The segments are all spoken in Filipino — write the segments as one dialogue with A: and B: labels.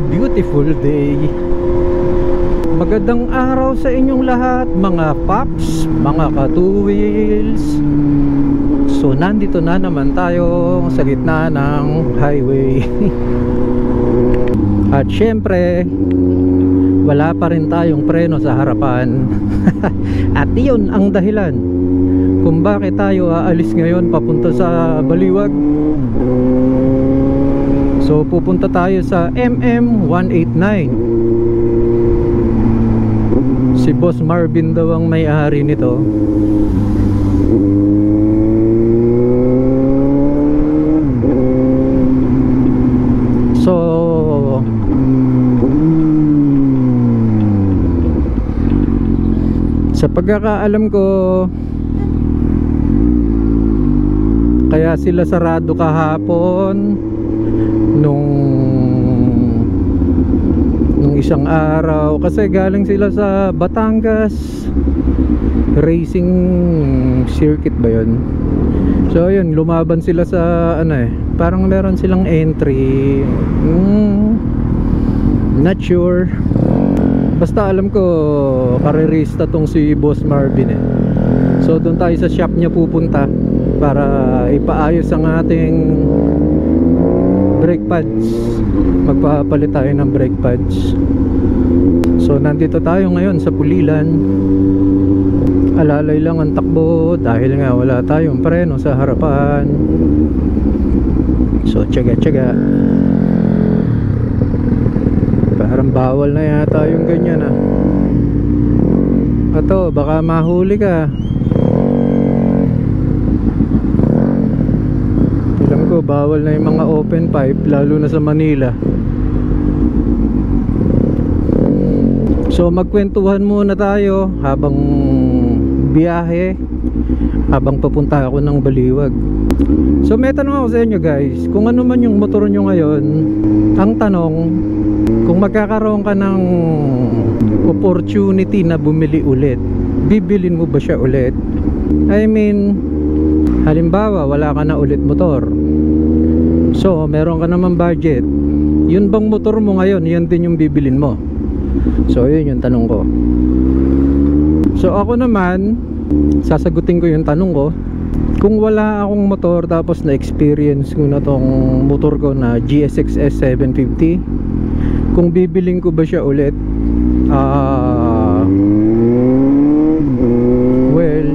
A: beautiful day. Magandang araw sa inyong lahat mga paps, mga ka-two wheels. So nandito na naman tayo sa gitna ng highway. At syempre wala pa rin tayong preno sa harapan. At yun ang dahilan kung bakit tayo aalis ngayon papunta sa Baliwag. So pupunta tayo sa MM189. Si Boss Marvin daw ang may-ari nito. So sa pagkakaalam ko, kaya sila sarado kahapon nung isang araw kasi galing sila sa Batangas racing circuit ba yun? So yun, lumaban sila sa parang meron silang entry, not sure, basta alam ko karerista tong si Boss Marvin So doon tayo sa shop niya pupunta para ipaayos ang ating brake pads. Magpapalit tayo ng brake pads. So nandito tayo ngayon sa Pulilan. Alalay lang ang takbo dahil nga wala tayong preno sa harapan. So tiyaga-tiyaga. Parang bawal na yata yung ganyan Ato, baka mahuli ka. Alam ko bawal na yung mga open pipe lalo na sa Manila. So magkwentuhan muna tayo habang biyahe, habang papunta ako ng Baliwag. So may tanong ako sa inyo guys, kung ano man yung motor nyo ngayon, ang tanong, kung magkakaroon ka ng opportunity na bumili ulit, bibilin mo ba siya ulit? I mean, halimbawa wala ka na ulit motor, so meron ka naman budget, yun bang motor mo ngayon, yan din yung bibilin mo? So yun yung tanong ko. So ako naman, sasagutin ko yung tanong ko. Kung wala akong motor tapos na-experience ko na tong motor ko na GSX S750, kung bibiling ko ba siya ulit, well,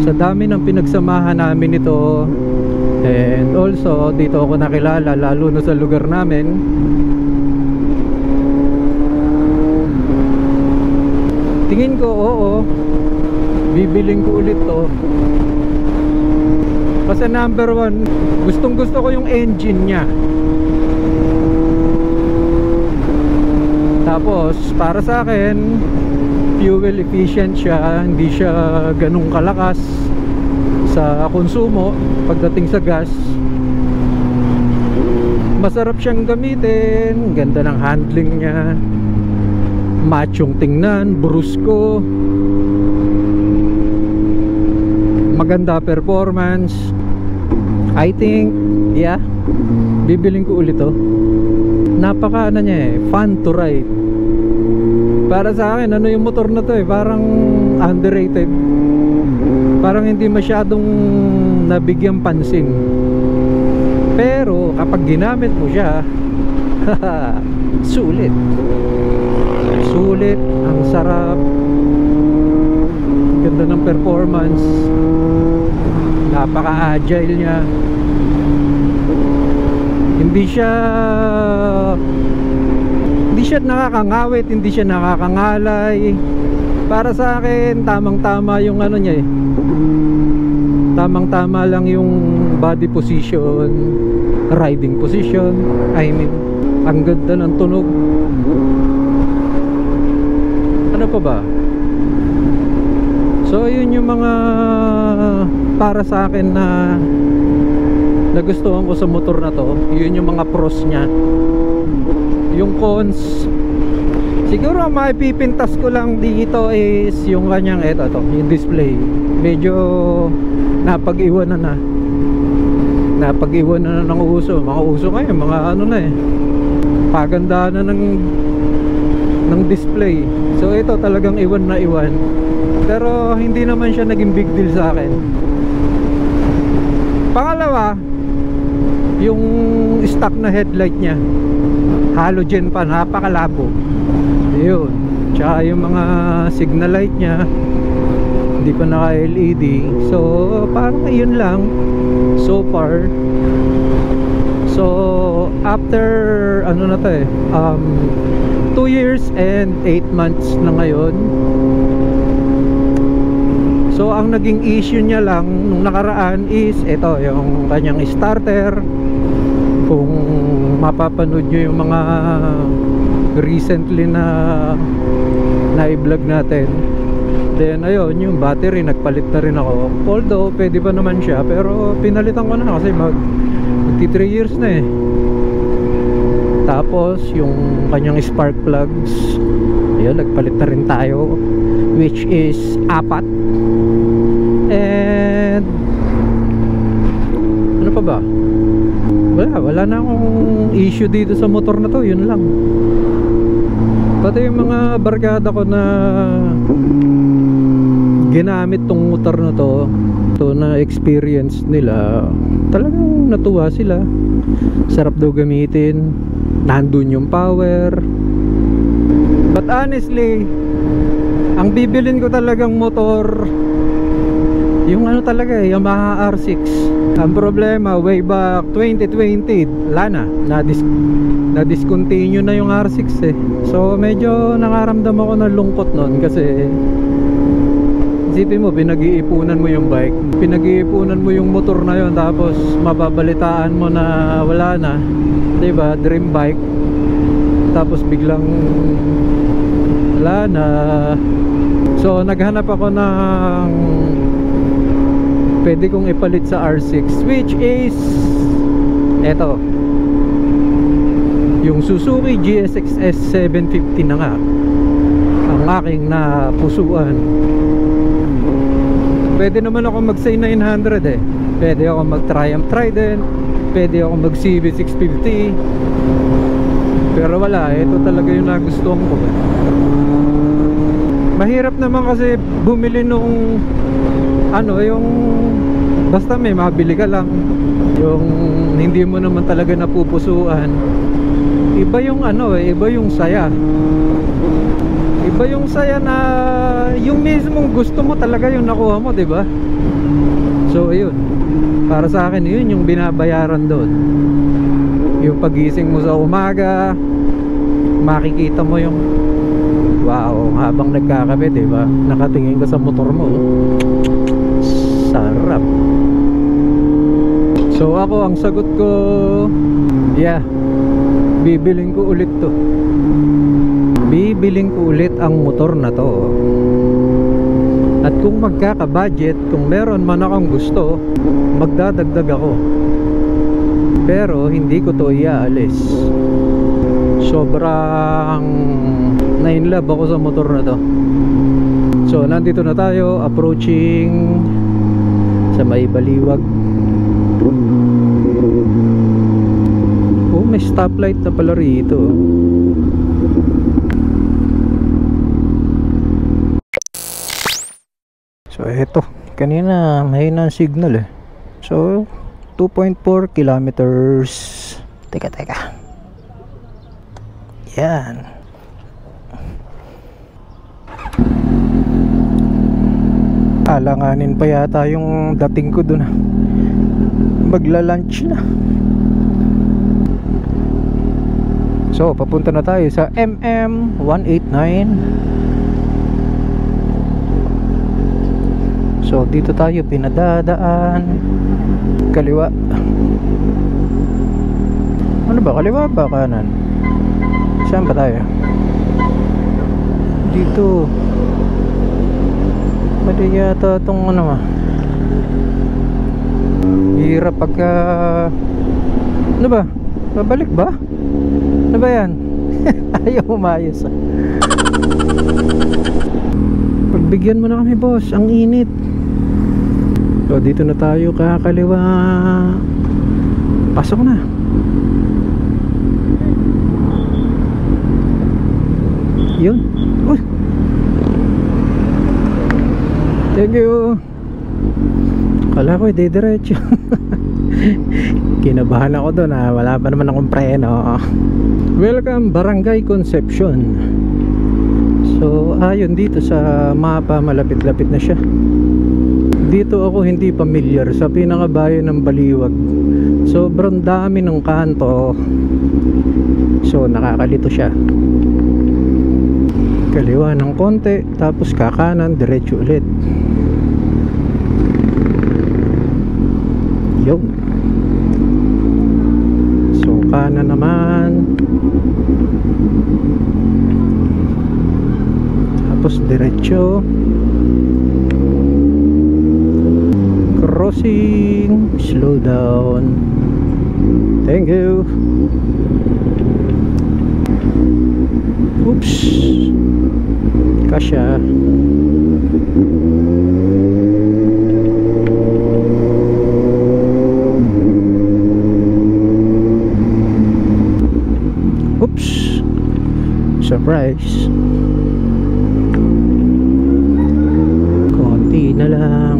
A: sa dami ng pinagsamahan namin ito, and also dito ako nakilala lalo na sa lugar namin, tingin ko oo, bibiling ko ulit to. Kasi number one, gustong gusto ko yung engine nya. Tapos para sa akin, fuel efficient siya, hindi siya ganung kalakas sa konsumo pagdating sa gas. Masarap siyang gamitin, ganda ng handling nya, machong tingnan, brusko, maganda performance. I think, yeah, bibiling ko ulit to. Napaka niya fun to ride. Para sa akin, yung motor na to parang underrated. Parang hindi masyadong nabigyan pansin. Pero kapag ginamit mo siya, sulit. Sulit, ang sarap, ganda ng performance, napaka-agile niya. Hindi siya nakakangawit, hindi siya nakakangalay. Para sa akin, tamang-tama yung niya tamang-tama lang yung body position, riding position. I mean, ang ganda ng tunog. Ano pa ba? So yun yung mga para sa akin na nagustuhan ko sa motor na to. Yun yung mga pros nya. Yung cons, siguro ang maipipintas ko lang dito is yung kanyang yung display. Medyo napag-iwanan na. napag-iwan na ng uso. Mga uso kayo, mga ano na eh, paganda na ng display. So ito talagang iwan na iwan. Pero hindi naman siya naging big deal sa akin. Pangalawa, yung stock na headlight niya, halogen pa, napakalabo. Yun. Tsaka yung mga signal light niya, hindi pa naka LED. So parang yun lang so far. So after ano na to eh, 2 years and 8 months na ngayon. So ang naging issue niya lang nung nakaraan is ito, yung kanyang starter. Kung mapapanood nyo yung mga recently na i-vlog natin, then ayun, yung battery nagpalit na rin ako. Although pwede pa naman siya, pero pinalitan ko na kasi magti 3 years na eh. Tapos yung kanyang spark plugs, ayun, nagpalit na rin tayo, which is 4. And ano pa ba? Wala na akong issue dito sa motor na to. Yun lang. Pati yung mga barkada ko na ginamit tong motor na to na experience nila, talagang natuwa sila. Sarap daw gamitin, nandun yung power. But honestly, ang bibilin ko talagang motor, yung ano talaga eh, Yamaha R6. Ang problema, way back 2020, wala na, na-discontinue na yung R6 eh. So medyo nakaramdam ako ng lungkot nun kasi isipin mo, pinag-iipunan mo yung bike, pinag-iipunan mo yung motor na yun, tapos mababalitaan mo na wala na, diba, dream bike, tapos biglang wala na. So naghanap ako ng pwede kong ipalit sa R6, which is eto, yung Suzuki GSX-S 750 na nga ang aking napusuan. Pwede naman ako mag say 900 eh, pwede ako mag Triumph Trident, pwede ako mag CB 650, pero wala, ito talaga yung nagustuhan ko. Mahirap naman kasi bumili nung ano, yung basta may mabili ka lang, yung hindi mo naman talaga napupusuan. Iba yung ano eh, iba yung saya. Iba yung saya na yung mismong gusto mo talaga yung nakuha mo, 'di ba? So yun, para sa akin yun yung binabayaran doon. Yung pagising mo sa umaga, makikita mo yung wow, habang nagkakape, 'di ba? Nakatingin ka sa motor mo. Sarap. So ako, ang sagot ko, yeah, bibiling ko ulit to. Bibiling ko ulit ang motor na to. At kung magkaka-budget, kung meron man akong gusto, magdadagdag ako. Pero hindi ko to iaalis. Sobrang na-inlove ako sa motor na to. So nandito na tayo, approaching sa may Baliwag. Oh, may stoplight na pala rito. So eto, kanina mahina ang signal eh. So 2.4 kilometers. Teka. Yan. Alanganin pa yata yung dating ko dun. Magla-lunch na. So papunta na tayo sa MM189. So dito tayo pinadadaan. Kaliwa. Ano ba? Kaliwa ba kanan? Saan ba tayo? Dito. Mali yata itong ano ah. Hirap pagka ano ba? Babalik ba? Ano ba yan? Ayaw umayos ah. Pagbigyan mo na kami boss, ang init. So dito na tayo kakaliwa. Pasok na. Yun. Uy. Thank you. Kala ko diretso. Kinabahan ako doon, wala pa naman akong preno. Welcome Barangay Concepcion. So ayun, dito sa mapa malapit-lapit na siya. Dito ako hindi familiar sa pinakabayan ng Baliwag. Sobrang dami ng kanto. So nakakalito siya. Kaliwa ng konti, tapos kakanan, diretso ulit. Yo. So kanan naman, tapos diretso. Crossing, slow down. Thank you. Oops. Kasya. Oops. Surprise. Konti na lang.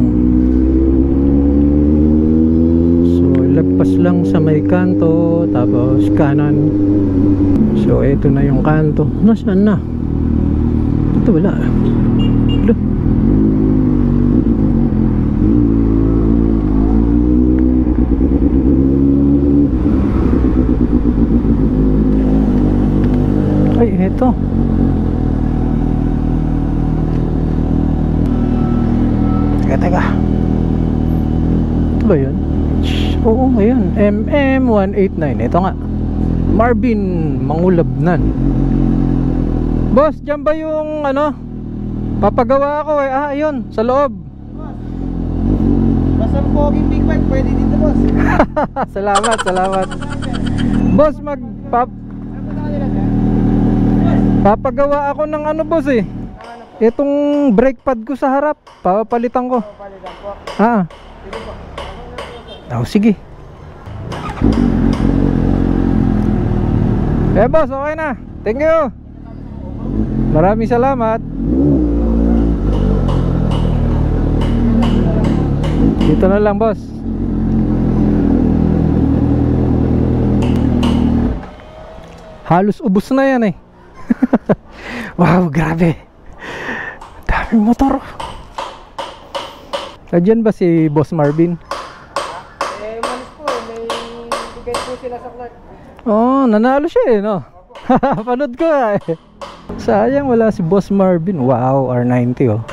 A: So lagpas lang sa may kanto, tapos kanan. So ito na yung kanto. Nasaan na? Ito wala. Hala. Ay, ito. Teka. Ito ba yun? Oo, ayun. MM189. Ito nga. Marvin Mangulabnan. Boss, dyan ba yung ano? Papagawa ako eh. Ah, ayun, sa loob.
B: Basta poging big bike, pwede dito boss.
A: Salamat, salamat. Boss, papagawa ako ng ano boss eh. Itong brake pad ko sa harap, papalitan ko.
B: Papalitan po.
A: Ah. Oh, sige. Eh boss, okay na. Thank you. Maraming salamat. Dito na lang boss. Halos ubos na yan eh. Wow, grabe. Daming motor. Nandiyan ba si Boss Marvin?
B: Malis po, may bigay po sila sa Clark.
A: Oh, nanalo siya eh, no? Panood ko eh. Sayang wala si Boss Marvin. Wow, R90 oh.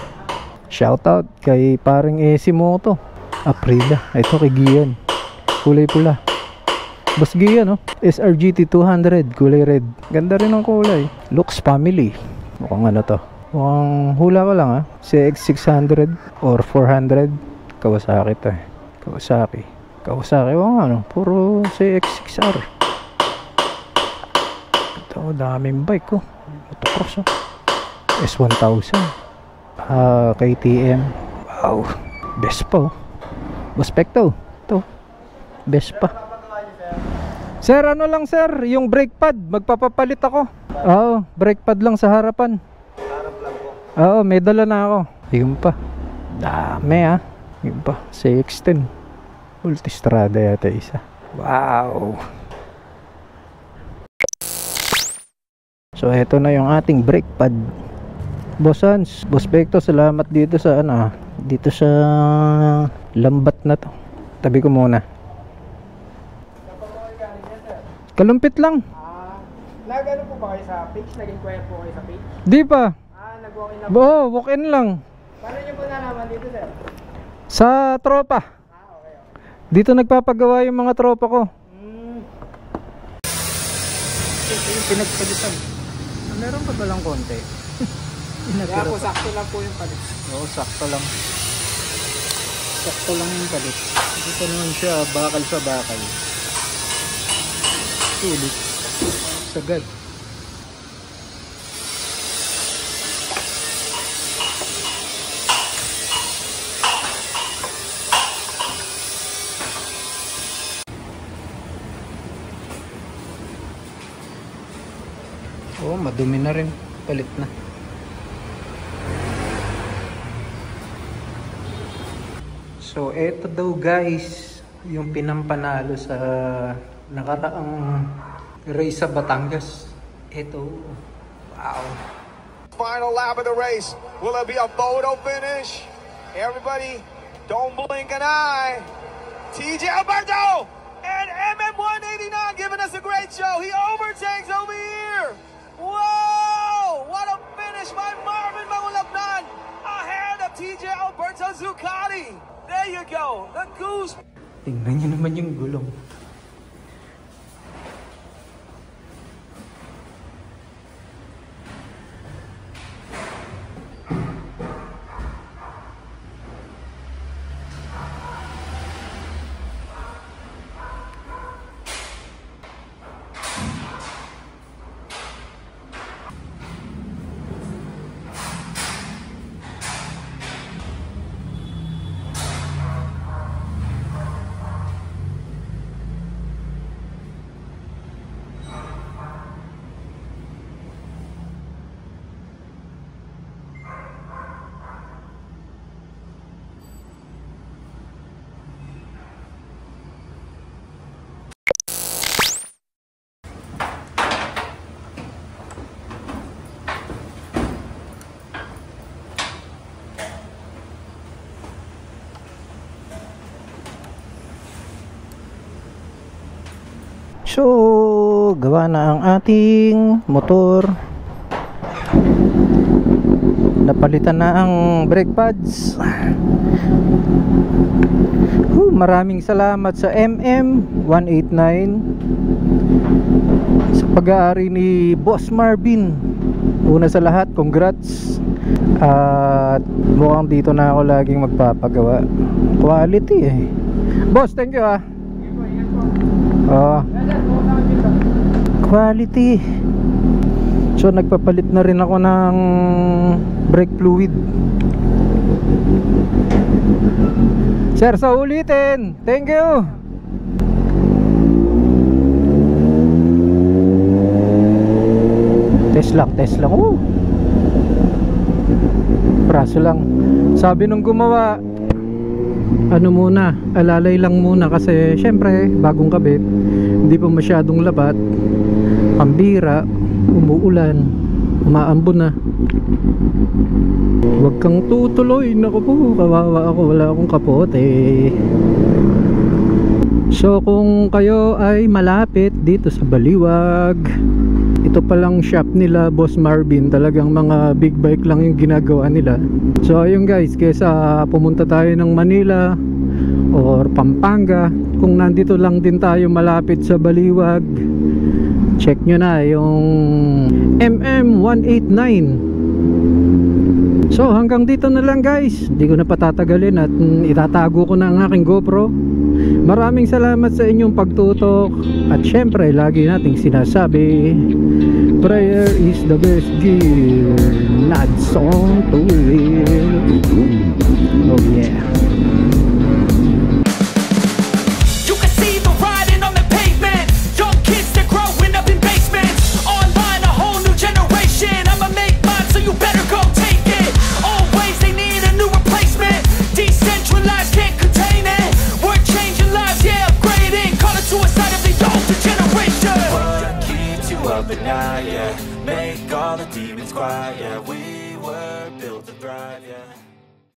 A: Shoutout kay paring Esimoto Aprila. Ito kay Gian, kulay pula. Boss Gian oh. SRGT 200, kulay red. Ganda rin ang kulay. Looks family. Mukhang ano to, mukhang hula ko lang ah, CX600 or 400. Kawasaki to eh. Kawasaki oh, ano, puro CX6R. Ito, daming bike oh. Motocross oh. S1000, KTM. Wow, Vespa oh. Bospecto. Ito, Vespa. Sir, ano lang sir, yung brake pad, magpapapalit ako. Oo, brake pad lang sa harapan.
B: Harap lang po.
A: Oo, may dala na ako. Yun pa, dami ah. Yun pa, CX10 Multistrada yata isa. Wow. So eto na yung ating brake pad. Boss Hans, Boss Becto, salamat dito sa ano, dito sa lambat na to. Tabi ko muna. Kalumpit lang.
B: Nag-ano po ba kayo sa page? Nag-inquire po kayo sa page?
A: Di pa.
B: Nag-walk-in na po.
A: Oo, walk-in lang.
B: Paano nyo po nalaman dito sir?
A: Sa tropa.
B: Okay.
A: Dito nagpapagawa yung mga tropa ko. Ito yung pinagpalitan. Meron pa ba lang konti?
B: Kaya po sakto lang po yung palit.
A: Oo, sakto lang. Sakto lang yung palit. Dito naman siya, bakal sa bakal. Sulit. Sagad. madumi na rin. Palit na. So, eto daw guys, yung pinampanalo sa nakaraang race sa Batangas. Eto. Wow.
C: Final lap of the race. Will it be a photo finish? Everybody, don't blink an eye. TJ Alberto and MM189 giving us a great show. He overtakes over here. Whoa! What a finish by Marvin Mangulapnan ahead of TJ Alberto Zuccotti. There you go. The goose.
A: Tingnan nyo naman yung gulong. So, gawa na ang ating motor. Napalitan na ang brake pads. Maraming salamat sa MM189 sa pag-aari ni Boss Marvin. Una sa lahat, congrats. At mukhang dito na ako laging magpapagawa. Quality eh. Boss, thank you ah. Quality. So nagpapalit na rin ako ng brake fluid. Sir, sa ulitin. Thank you. Test lang. Oh. Praso lang. Sabi nung gumawa, ano muna, alalay lang muna kasi syempre bagong kabit, hindi pa masyadong labat, pambira, umuulan, umaambon na. Huwag kang tutuloy, naku po, kawawa ako, wala akong kapote. So kung kayo ay malapit dito sa Baliwag, ito palang shop nila Boss Marvin, talagang mga big bike lang yung ginagawa nila. So ayun guys, kaysa pumunta tayo ng Manila or Pampanga, kung nandito lang din tayo malapit sa Baliwag, check nyo na yung MM189. So hanggang dito na lang guys, hindi ko na patatagalin at itatago ko na ang aking GoPro. Maraming salamat sa inyong pagtutok. At syempre, lagi nating sinasabi, prayer is the best gear, not song to live. Oh yeah.
D: You can see the writing on the pavement. Young kids, they're growing up in basements. Online, a whole new generation. I'ma make mine, so you better go take it. Always, they need a new replacement. Decentralized, can't contain it. We're changing lives, yeah, upgrading. Call it suicide of the older generation.
E: What keeps you up at night, yeah? Make all the demons quiet, yeah. We were built to thrive, yeah.